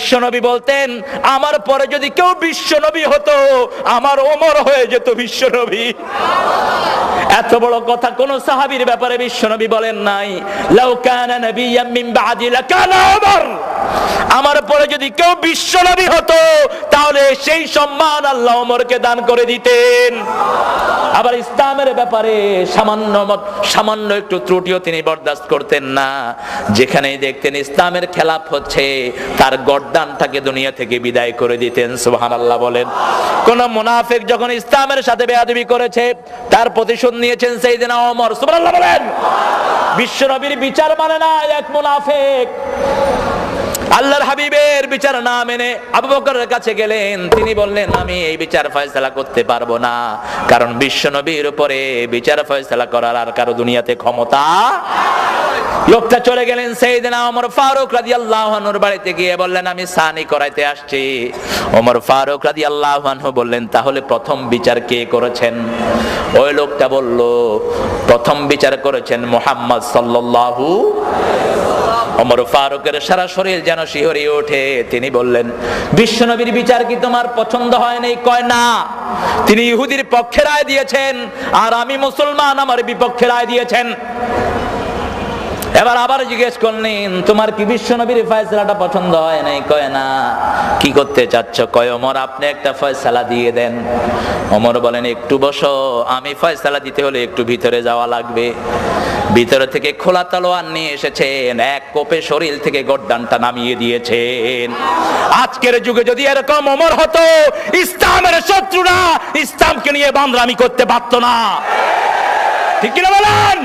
বিশ্বনবী বলতেন, আমার পরে যদি কেউ বিশ্বনবী হতো, আমার ওমর হয়ে যেত বিশ্বনবী। এত বড় কথা কোন সাহাবীর ব্যাপারে বিশ্বনবী বলেন নাই। লাউ কানা নাবিয়্যাম মিন বাদি লাকানা ওমর, আমার পরে যদি কেউ বিশ্বনবী হতো তাহলে সেই সম্মান আল্লাহ ওমরকে দান করে দিতেন। আবার ইসলামের ব্যাপারে সামান্য একটু ত্রুটিও তিনি বরদাস্ত করতেন না। যেখানেই দেখতেন ইসলামের খেলাফ হচ্ছে, তার গর্দানটাকে দুনিয়া থেকে বিদায় করে দিতেন। সুবহানাল্লাহ বলেন। কোন মুনাফিক যখন ইসলামের সাথে বেয়াদবি করেছে, তার প্রতিশোধ নিয়েছেন সাইয়েদনা ওমর। সুবহানাল্লাহ বলেন। বিশ্বনবীর বিচার মানে না এক মুনাফিক, আল্লাহর হাবিবের বিচার না মেনে আবু বকরের কাছে গেলেন। তিনি বললেন, আমি এই বিচার ফয়সালা করতে পারবো না, কারণ বিশ্বনবীর উপরে বিচার ফয়সালা করার আর কারো দুনিয়াতে ক্ষমতা। লোকটা চলে গেলেন সাইয়েদনা ওমর ফারুক রাদিয়াল্লাহু আনহুর বাড়িতে গিয়ে বললেন, আমি সানি করাইতে আসছি। ওমর ফারুক রাদিয়াল্লাহু আনহু বললেন, তাহলে প্রথম বিচার কে করেছেন? ওই লোকটা বলল, প্রথম বিচার করেছেন মুহাম্মদ সাল্লাল্লাহু। ওমর ফারুকের সারা শরীর যেন শিহরিয়ে ওঠে। তিনি বললেন, বিশ্বনবীর বিচার কি তোমার পছন্দ হয় নাই? কয় না, তিনি ইহুদির পক্ষে রায় দিয়েছেন, আর আমি মুসলমান, আমার বিপক্ষে রায় দিয়েছেন। এবার আবার জিজ্ঞেস করলেন, তোমার কি বিশ্বনবীর ফয়সালাটা পছন্দ হয় নাই? কয় না। কি করতে চাচ্ছ? কয়, ওমর আপনি একটা ফয়সালা দিয়ে দেন। ওমর বলেন, একটু বসো, আমি ফয়সালা দিতে হলে একটু ভিতরে যাওয়া লাগবে। ভিতরে থেকে খোলা তলোয়ার নিয়ে এসেছেন, এক কোপে শরীর থেকে গর্দানটা নামিয়ে দিয়েছেন। আজকের যুগে যদি এরকম ওমর হতো, ইসলামের শত্রুরা ইসলামকে নিয়ে বান্দরামি করতে পারত না। ঠিক কিনা বলেন?